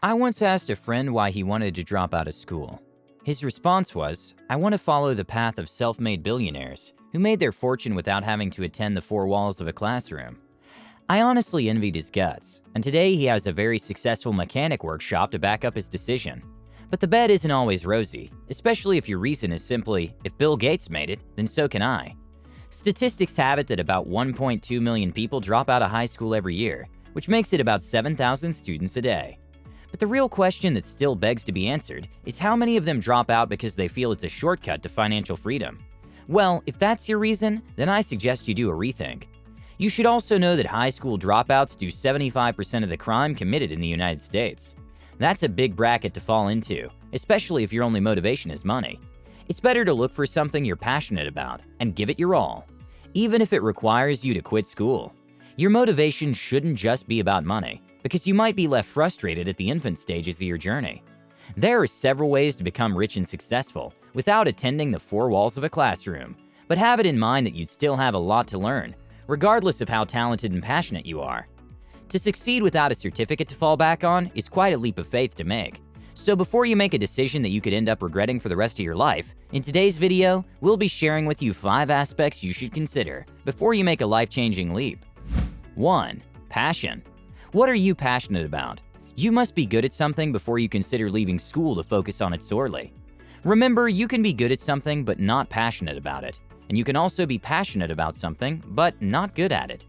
I once asked a friend why he wanted to drop out of school. His response was, "I want to follow the path of self-made billionaires who made their fortune without having to attend the four walls of a classroom." I honestly envied his guts, and today he has a very successful mechanic workshop to back up his decision. But the bed isn't always rosy, especially if your reason is simply, if Bill Gates made it, then so can I. Statistics have it that about 1.2 million people drop out of high school every year, which makes it about 7,000 students a day. But the real question that still begs to be answered is how many of them drop out because they feel it's a shortcut to financial freedom? Well, if that's your reason, then I suggest you do a rethink. You should also know that high school dropouts do 75% of the crime committed in the United States. That's a big bracket to fall into, especially if your only motivation is money. It's better to look for something you're passionate about and give it your all, even if it requires you to quit school. Your motivation shouldn't just be about money, because you might be left frustrated at the infant stages of your journey. There are several ways to become rich and successful without attending the four walls of a classroom, but have it in mind that you still have a lot to learn, regardless of how talented and passionate you are. To succeed without a certificate to fall back on is quite a leap of faith to make. So before you make a decision that you could end up regretting for the rest of your life, in today's video, we'll be sharing with you 5 aspects you should consider before you make a life-changing leap. 1. Passion. What are you passionate about? You must be good at something before you consider leaving school to focus on it solely. Remember, you can be good at something but not passionate about it. And you can also be passionate about something but not good at it.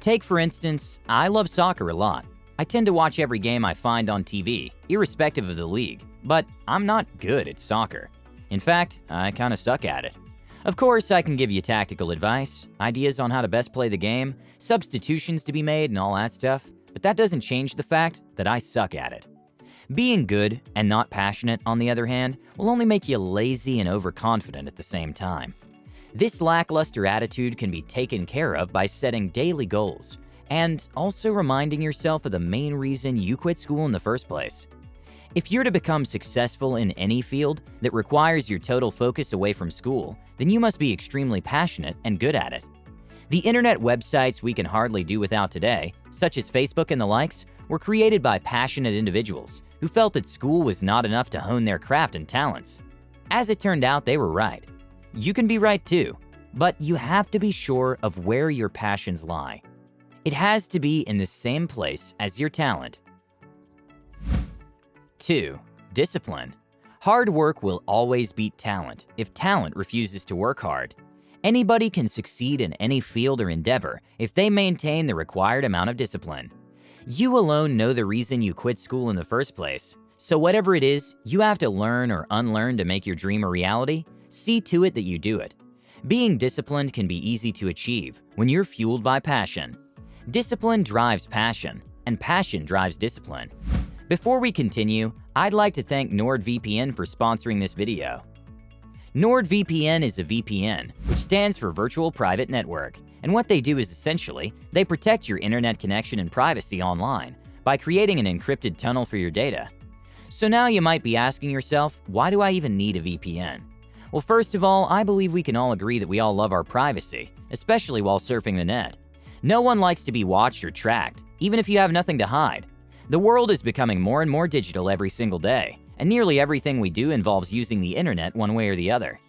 Take for instance, I love soccer a lot. I tend to watch every game I find on TV, irrespective of the league, but I'm not good at soccer. In fact, I kinda suck at it. Of course, I can give you tactical advice, ideas on how to best play the game, substitutions to be made and all that stuff, but that doesn't change the fact that I suck at it. Being good and not passionate, on the other hand, will only make you lazy and overconfident at the same time. This lackluster attitude can be taken care of by setting daily goals, and also reminding yourself of the main reason you quit school in the first place. If you're to become successful in any field that requires your total focus away from school, then you must be extremely passionate and good at it. The internet websites we can hardly do without today, such as Facebook and the likes, were created by passionate individuals who felt that school was not enough to hone their craft and talents. As it turned out, they were right. You can be right too, but you have to be sure of where your passions lie. It has to be in the same place as your talent. 2. Discipline. Hard work will always beat talent if talent refuses to work hard. Anybody can succeed in any field or endeavor if they maintain the required amount of discipline. You alone know the reason you quit school in the first place, so whatever it is you have to learn or unlearn to make your dream a reality, see to it that you do it. Being disciplined can be easy to achieve when you're fueled by passion. Discipline drives passion, and passion drives discipline. Before we continue, I'd like to thank NordVPN for sponsoring this video. NordVPN is a VPN, which stands for Virtual Private Network, and what they do is essentially, they protect your internet connection and privacy online by creating an encrypted tunnel for your data. So now you might be asking yourself, why do I even need a VPN? Well, first of all, I believe we can all agree that we all love our privacy, especially while surfing the net. No one likes to be watched or tracked, even if you have nothing to hide. The world is becoming more and more digital every single day, and nearly everything we do involves using the internet one way or the other.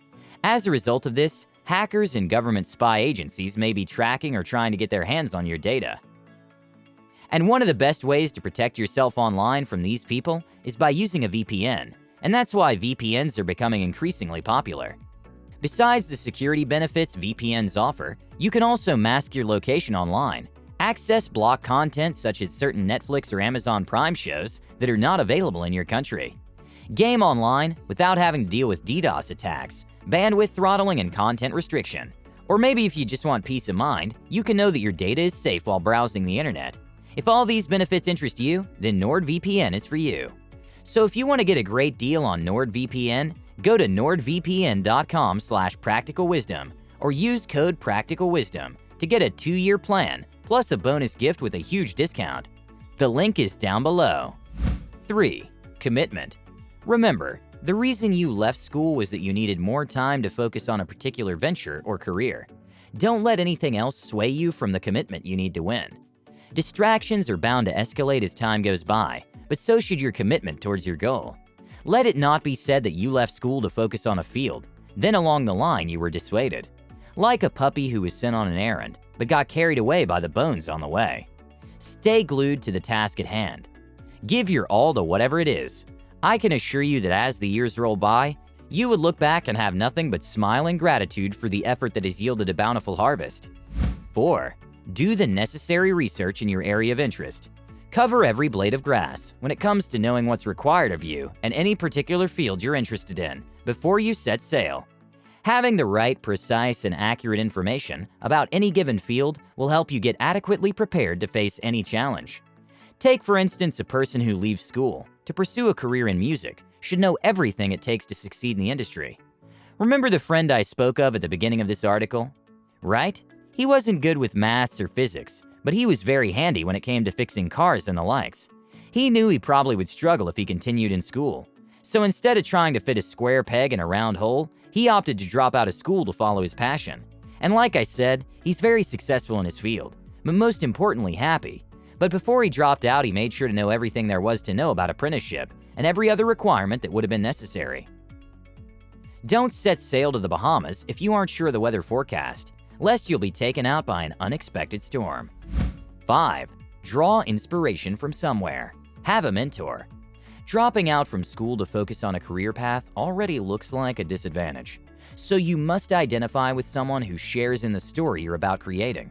As a result of this, hackers and government spy agencies may be tracking or trying to get their hands on your data. And one of the best ways to protect yourself online from these people is by using a VPN, and that's why VPNs are becoming increasingly popular. Besides the security benefits VPNs offer, you can also mask your location online, access block content such as certain Netflix or Amazon Prime shows that are not available in your country, game online without having to deal with DDoS attacks, bandwidth throttling, and content restriction. Or maybe if you just want peace of mind, you can know that your data is safe while browsing the internet. If all these benefits interest you, then NordVPN is for you. So if you want to get a great deal on NordVPN, go to nordvpn.com/practicalwisdom or use code practicalwisdom to get a 2-year plan plus a bonus gift with a huge discount. The link is down below. 3. Commitment. Remember, the reason you left school was that you needed more time to focus on a particular venture or career. Don't let anything else sway you from the commitment you need to win. Distractions are bound to escalate as time goes by, but so should your commitment towards your goal. Let it not be said that you left school to focus on a field, then along the line you were dissuaded. Like a puppy who was sent on an errand, but got carried away by the bones on the way. Stay glued to the task at hand. Give your all to whatever it is. I can assure you that as the years roll by, you would look back and have nothing but smile and gratitude for the effort that has yielded a bountiful harvest. 4. Do the necessary research in your area of interest. Cover every blade of grass when it comes to knowing what's required of you and any particular field you're interested in before you set sail. Having the right, precise, and accurate information about any given field will help you get adequately prepared to face any challenge. Take, for instance, a person who leaves school to pursue a career in music should know everything it takes to succeed in the industry. Remember the friend I spoke of at the beginning of this article? Right? He wasn't good with maths or physics, but he was very handy when it came to fixing cars and the likes. He knew he probably would struggle if he continued in school. So instead of trying to fit a square peg in a round hole, he opted to drop out of school to follow his passion. And like I said, he's very successful in his field, but most importantly happy. But before he dropped out, he made sure to know everything there was to know about apprenticeship and every other requirement that would have been necessary. Don't set sail to the Bahamas if you aren't sure of the weather forecast, lest you'll be taken out by an unexpected storm. 5. Draw inspiration from somewhere. Have a mentor. Dropping out from school to focus on a career path already looks like a disadvantage, so you must identify with someone who shares in the story you're about creating.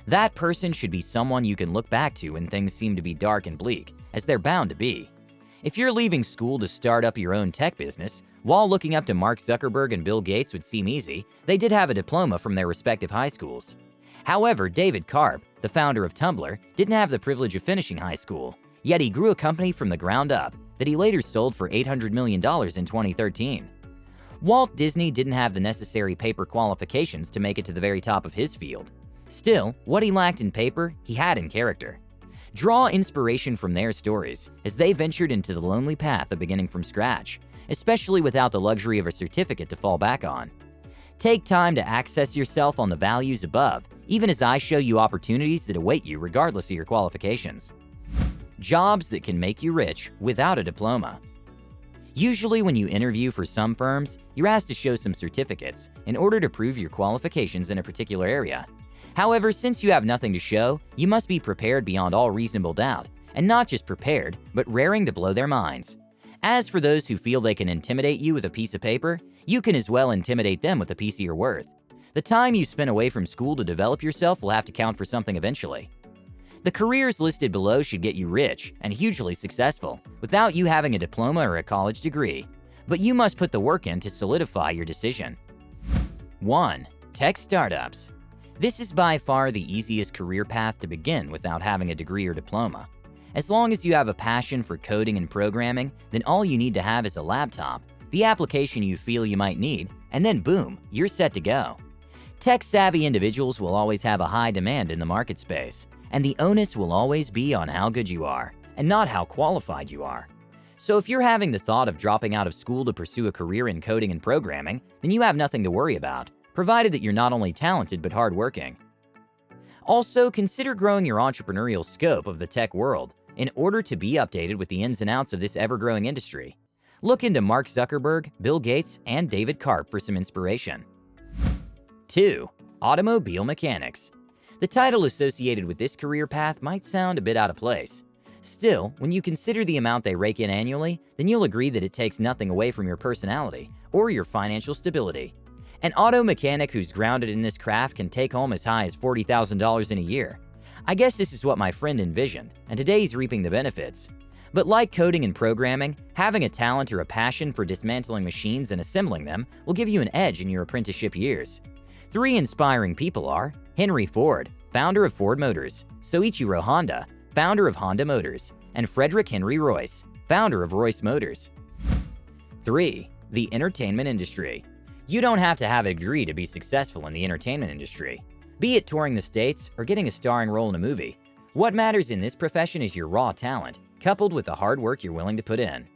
That person should be someone you can look back to when things seem to be dark and bleak, as they're bound to be. If you're leaving school to start up your own tech business, while looking up to Mark Zuckerberg and Bill Gates would seem easy, they did have a diploma from their respective high schools. However, David Karp, the founder of Tumblr, didn't have the privilege of finishing high school, yet he grew a company from the ground up that he later sold for $800 million in 2013. Walt Disney didn't have the necessary paper qualifications to make it to the very top of his field. Still, what he lacked in paper, he had in character. Draw inspiration from their stories as they ventured into the lonely path of beginning from scratch, especially without the luxury of a certificate to fall back on. Take time to access yourself on the values above, even as I show you opportunities that await you regardless of your qualifications. Jobs that can make you rich without a diploma. Usually when you interview for some firms, you're asked to show some certificates in order to prove your qualifications in a particular area. However, since you have nothing to show, you must be prepared beyond all reasonable doubt, and not just prepared, but raring to blow their minds. As for those who feel they can intimidate you with a piece of paper, you can as well intimidate them with a piece of your worth. The time you spent away from school to develop yourself will have to count for something eventually. The careers listed below should get you rich and hugely successful without you having a diploma or a college degree, but you must put the work in to solidify your decision. 1. Tech startups. This is by far the easiest career path to begin without having a degree or diploma. As long as you have a passion for coding and programming, then all you need to have is a laptop, the application you feel you might need, and then boom, you're set to go. Tech-savvy individuals will always have a high demand in the market space, and the onus will always be on how good you are, and not how qualified you are. So if you're having the thought of dropping out of school to pursue a career in coding and programming, then you have nothing to worry about, provided that you're not only talented but hardworking. Also, consider growing your entrepreneurial scope of the tech world in order to be updated with the ins and outs of this ever-growing industry. Look into Mark Zuckerberg, Bill Gates, and David Karp for some inspiration. 2. Automobile mechanics. The title associated with this career path might sound a bit out of place. Still, when you consider the amount they rake in annually, then you'll agree that it takes nothing away from your personality or your financial stability. An auto mechanic who's grounded in this craft can take home as high as $40,000 in a year. I guess this is what my friend envisioned, and today he's reaping the benefits. But like coding and programming, having a talent or a passion for dismantling machines and assembling them will give you an edge in your apprenticeship years. 3 inspiring people are Henry Ford, founder of Ford Motors, Soichiro Honda, founder of Honda Motors, and Frederick Henry Royce, founder of Royce Motors. 3. The entertainment industry. You don't have to have a degree to be successful in the entertainment industry. Be it touring the States or getting a starring role in a movie. What matters in this profession is your raw talent, coupled with the hard work you're willing to put in.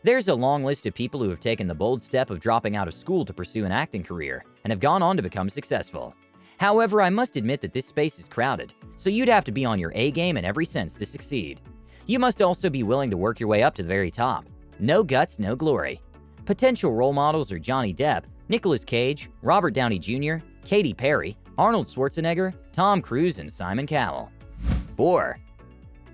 There's a long list of people who have taken the bold step of dropping out of school to pursue an acting career and have gone on to become successful. However, I must admit that this space is crowded, so you'd have to be on your A game in every sense to succeed. You must also be willing to work your way up to the very top. No guts, no glory. Potential role models are Johnny Depp, Nicolas Cage, Robert Downey Jr., Katy Perry, Arnold Schwarzenegger, Tom Cruise, and Simon Cowell. 4.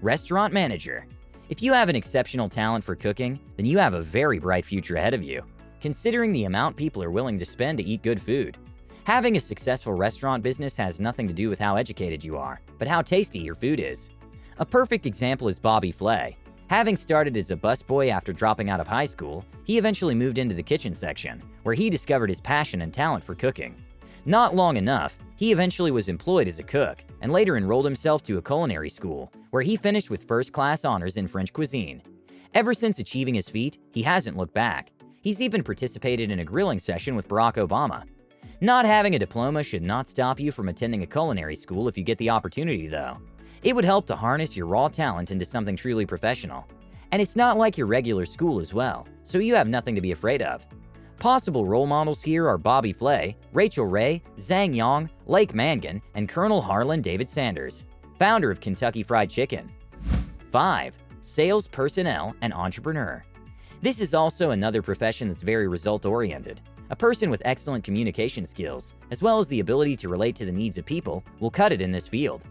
Restaurant manager. If you have an exceptional talent for cooking, then you have a very bright future ahead of you, considering the amount people are willing to spend to eat good food. Having a successful restaurant business has nothing to do with how educated you are, but how tasty your food is. A perfect example is Bobby Flay. Having started as a busboy after dropping out of high school, he eventually moved into the kitchen section, where he discovered his passion and talent for cooking. Not long enough, he eventually was employed as a cook, and later enrolled himself to a culinary school, where he finished with first-class honors in French cuisine. Ever since achieving his feat, he hasn't looked back. He's even participated in a grilling session with Barack Obama. Not having a diploma should not stop you from attending a culinary school if you get the opportunity, though. It would help to harness your raw talent into something truly professional. And it's not like your regular school as well, so you have nothing to be afraid of. Possible role models here are Bobby Flay, Rachel Ray, Zhang Yang, Lake Mangan, and Colonel Harlan David Sanders, founder of Kentucky Fried Chicken. 5. Sales personnel and entrepreneur. This is also another profession that's very result-oriented. A person with excellent communication skills, as well as the ability to relate to the needs of people, will cut it in this field.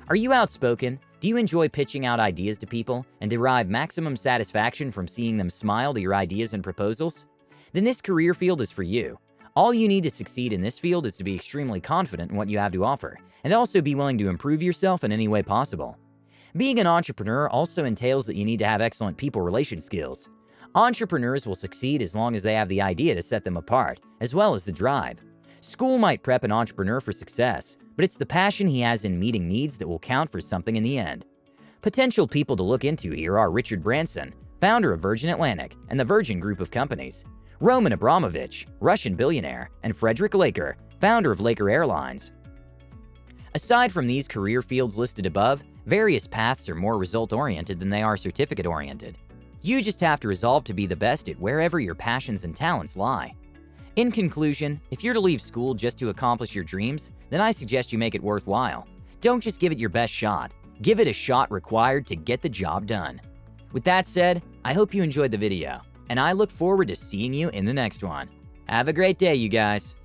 Are you outspoken? Do you enjoy pitching out ideas to people and derive maximum satisfaction from seeing them smile to your ideas and proposals? Then this career field is for you. All you need to succeed in this field is to be extremely confident in what you have to offer, and also be willing to improve yourself in any way possible. Being an entrepreneur also entails that you need to have excellent people relation skills. Entrepreneurs will succeed as long as they have the idea to set them apart, as well as the drive. School might prep an entrepreneur for success, but it's the passion he has in meeting needs that will count for something in the end. Potential people to look into here are Richard Branson, founder of Virgin Atlantic and the Virgin Group of Companies, Roman Abramovich, Russian billionaire, and Frederick Laker, founder of Laker Airlines. Aside from these career fields listed above, various paths are more result-oriented than they are certificate-oriented. You just have to resolve to be the best at wherever your passions and talents lie. In conclusion, if you're to leave school just to accomplish your dreams, then I suggest you make it worthwhile. Don't just give it your best shot. Give it a shot required to get the job done. With that said, I hope you enjoyed the video, and I look forward to seeing you in the next one. Have a great day, you guys.